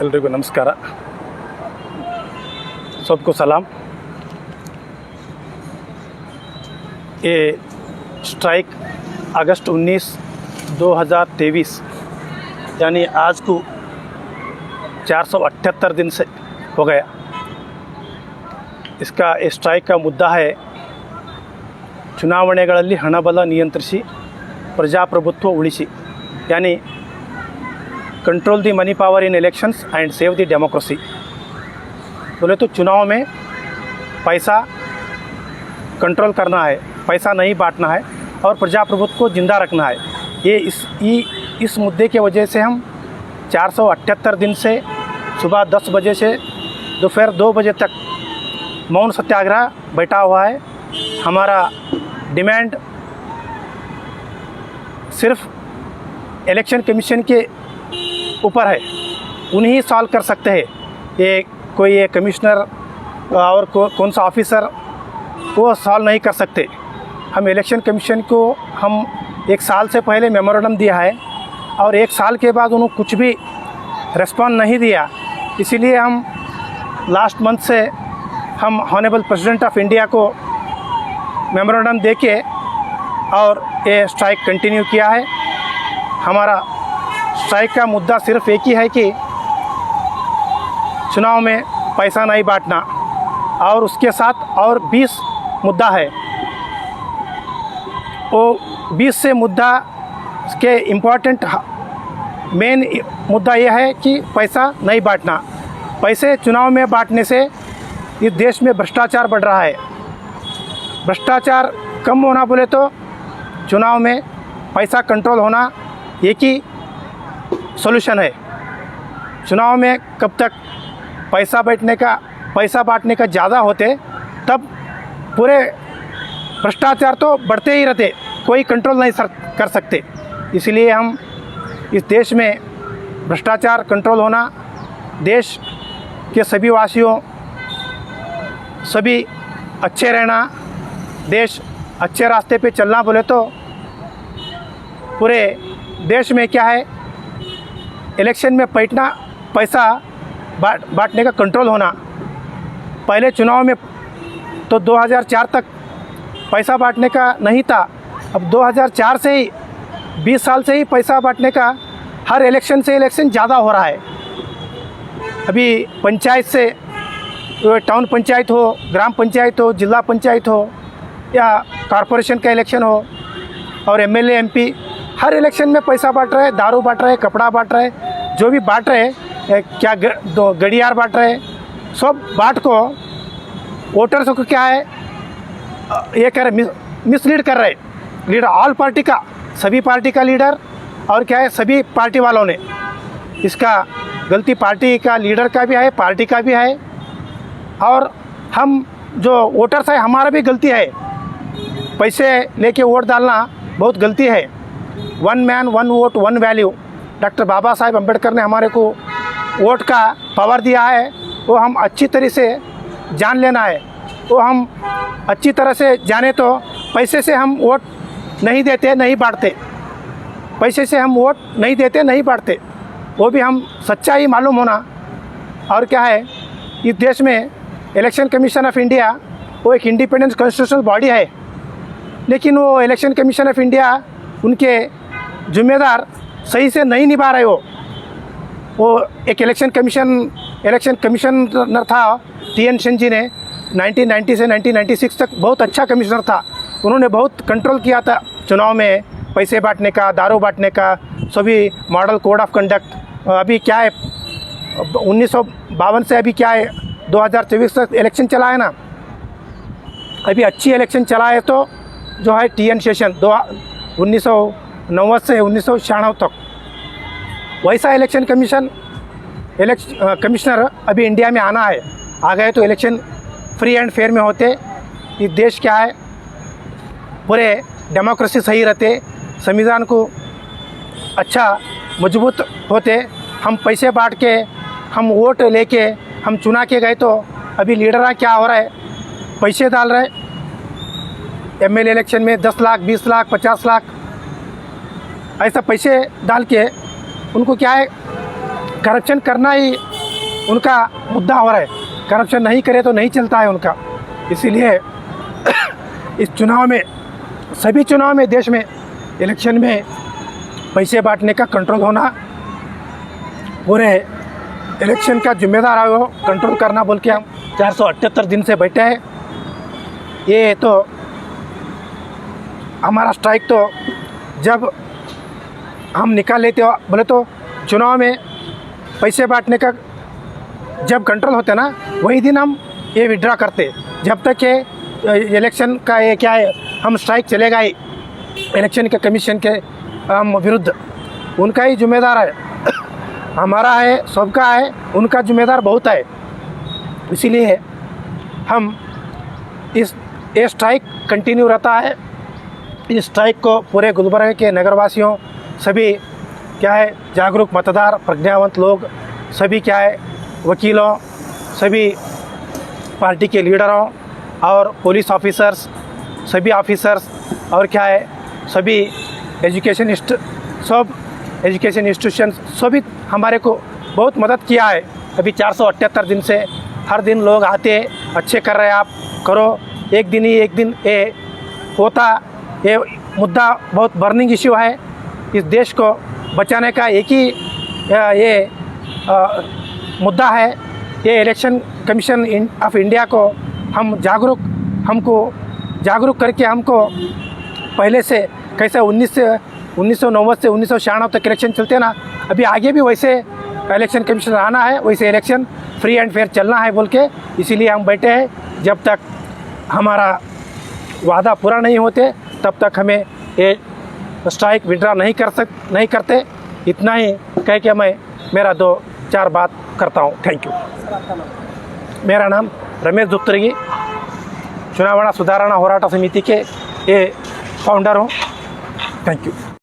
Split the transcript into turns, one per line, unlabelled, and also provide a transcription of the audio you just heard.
ಎಲ್ರಿಗೂ ನಮಸ್ಕಾರ. सबको सलाम. ये स्ट्राइक अगस्त 19, 2023 यानी आज को 478 दिन से हो गया. इसका स्ट्राइक का मुद्दा है ಚುನಾವಣೆಗಳಲ್ಲಿ ಹಣಬಲ ನಿಯಂತ್ರಿಸಿ ಪ್ರಜಾಪ್ರಭುತ್ವ ಉಳಿಸಿ, यानी control the money power in elections and save the democracy. बोले तो चुनाव में पैसा कंट्रोल करना है, पैसा नहीं बांटना है और प्रजाप्रभुत्व को ज़िंदा रखना है. ये इस मुद्दे के वजह से हम 478 दिन से सुबह 10 बजे से दोपहर 2 बजे तक मौन सत्याग्रह बैठा हुआ है. हमारा डिमांड सिर्फ इलेक्शन कमीशन के ऊपर है, उन्हीं सॉल्व कर सकते हैं. ये कोई ये कमिश्नर और कौन सा ऑफिसर वो सॉल्व नहीं कर सकते. हम इलेक्शन कमीशन को हम 1 साल से पहले मेमोरेंडम दिया है और 1 साल के बाद उन्होंने कुछ भी रिस्पॉन्स नहीं दिया. इसीलिए हम लास्ट मंथ से हम ऑनरेबल प्रेसिडेंट ऑफ इंडिया को मेमोरेंडम दे के और ये स्ट्राइक कंटिन्यू किया है. हमारा स्ट्राइक का मुद्दा सिर्फ एक ही है कि चुनाव में पैसा नहीं बांटना, और उसके साथ और 20 मुद्दा है. वो 20 से मुद्दा के इम्पोर्टेंट मेन मुद्दा यह है कि पैसा नहीं बांटना. पैसे चुनाव में बांटने से इस देश में भ्रष्टाचार बढ़ रहा है. भ्रष्टाचार कम होना बोले तो चुनाव में पैसा कंट्रोल होना एक ही सॉल्यूशन है. चुनाव में कब तक पैसा बांटने का ज़्यादा होते तब पूरे भ्रष्टाचार तो बढ़ते ही रहते, कोई कंट्रोल नहीं कर सकते. इसलिए हम इस देश में भ्रष्टाचार कंट्रोल होना, देश के सभी वासियों सभी अच्छे रहना, देश अच्छे रास्ते पे चलना बोले तो पूरे देश में क्या है, इलेक्शन में पैसा बांटने का कंट्रोल होना. पहले चुनाव में तो 2004 तक पैसा बांटने का नहीं था. अब 2004 से ही 20 साल से ही पैसा बांटने का हर इलेक्शन से इलेक्शन ज़्यादा हो रहा है. अभी पंचायत से टाउन पंचायत हो, ग्राम पंचायत हो, जिला पंचायत हो या कॉरपोरेशन का इलेक्शन हो और MLA MP हर इलेक्शन में पैसा बांट रहे, दारू बांट रहे, कपड़ा बांट रहे, जो भी बांट रहे, क्या गड़ियार बांट रहे, सब बांट को वोटर्स को क्या है ये कर मिसलीड कर रहे. लीडर ऑल पार्टी का, सभी पार्टी का लीडर और क्या है सभी पार्टी वालों ने. इसका गलती पार्टी का लीडर का भी है, पार्टी का भी है, और हम जो वोटर्स है हमारा भी गलती है. पैसे लेके वोट डालना बहुत गलती है. 1 man 1 vote 1 value. Doctor Baba Saheb Ambedkar ने हमारे को वोट का पावर दिया है, वो हम अच्छी तरह से जान लेना है. वो हम अच्छी तरह से जाने तो पैसे से हम वोट नहीं देते, नहीं बांटते. पैसे से हम वोट नहीं देते, नहीं बांटते, वो भी हम सच्चाई मालूम होना. और क्या है, इस देश में इलेक्शन कमीशन ऑफ इंडिया वो एक इंडिपेंडेंट कॉन्स्टिट्यूशनल बॉडी है, लेकिन वो इलेक्शन कमीशन ऑफ इंडिया उनके जिम्मेदार सही से नहीं निभा रहे. वो एक इलेक्शन कमिश्नर था TN सेन जी ने 1990 से 1996 तक बहुत अच्छा कमिश्नर था. उन्होंने बहुत कंट्रोल किया था चुनाव में पैसे बांटने का, दारू बांटने का, सभी मॉडल कोड ऑफ कंडक्ट. अभी क्या है 1952 से अभी क्या है 2024 तक इलेक्शन चला है ना. अभी अच्छी इलेक्शन चला है तो जो है TN सेशन 1990 से 1996 तक वैसा इलेक्शन कमिश्नर अभी इंडिया में आना है. आ गए तो इलेक्शन फ्री एंड फेयर में होते. ये देश क्या है पूरे डेमोक्रेसी सही रहते, संविधान को अच्छा मजबूत होते. हम पैसे बांट के हम वोट लेके हम चुना के गए तो अभी लीडर क्या हो रहा है, पैसे डाल रहे. MLA इलेक्शन में 10 लाख 20 लाख 50 लाख ऐसा पैसे डाल के उनको क्या है करप्शन करना ही उनका मुद्दा हो रहा है। करप्शन नहीं करे तो नहीं चलता है उनका। इसीलिए इस चुनाव में, सभी चुनाव में, देश में, इलेक्शन में पैसे बांटने का कंट्रोल होना, पूरे इलेक्शन का जिम्मेदार है वो कंट्रोल करना बोल के हम 478 दिन से बैठे हैं। ये तो हमारा स्ट्राइक तो जब हम निकाल लेते हो बोले तो चुनाव में पैसे बांटने का जब कंट्रोल होता है ना, वही दिन हम ये विड्रा करते। जब तक ये इलेक्शन का ये क्या है, हम स्ट्राइक चलेगा ही इलेक्शन के कमीशन के विरुद्ध। उनका ही जिम्मेदार है, हमारा है, सबका है, उनका जिम्मेदार बहुत है। इसीलिए हम ये स्ट्राइक कंटिन्यू रहता है। इस स्ट्राइक को पूरे गुलबर्गा के नगरवासियों, सभी क्या है, जागरूक मतदार, प्रज्ञावंत लोग, सभी क्या है, वकीलों, सभी पार्टी के लीडरों और पुलिस ऑफिसर्स, सभी ऑफिसर्स और क्या है, सभी सब एजुकेशन इंस्टीट्यूशंस, सभी हमारे को बहुत मदद किया है। अभी 478 दिन से हर दिन लोग आते, अच्छे कर रहे हैं, आप करो। एक दिन ये होता, ये मुद्दा बहुत बर्निंग इश्यू है। इस देश को बचाने का एक ही ये मुद्दा है। ये इलेक्शन कमीशन ऑफ इंडिया को हमको जागरूक करके हमको पहले से कैसे 1990 से 1996 तक इलेक्शन चलते ना, अभी आगे भी वैसे इलेक्शन कमीशन आना है, वैसे इलेक्शन फ्री एंड फेयर चलना है बोल के इसीलिए हम बैठे हैं। जब तक हमारा वादा पूरा नहीं होते तब तक हमें ये स्ट्राइक विड्रा नहीं करते। इतना ही कह के मैं मेरा 2-4 बात करता हूँ। Thank you. मेरा नाम रमेश दुत्तरगी, चुनावणा सुधारणा होराट समिति के ये फाउंडर हूँ। Thank you.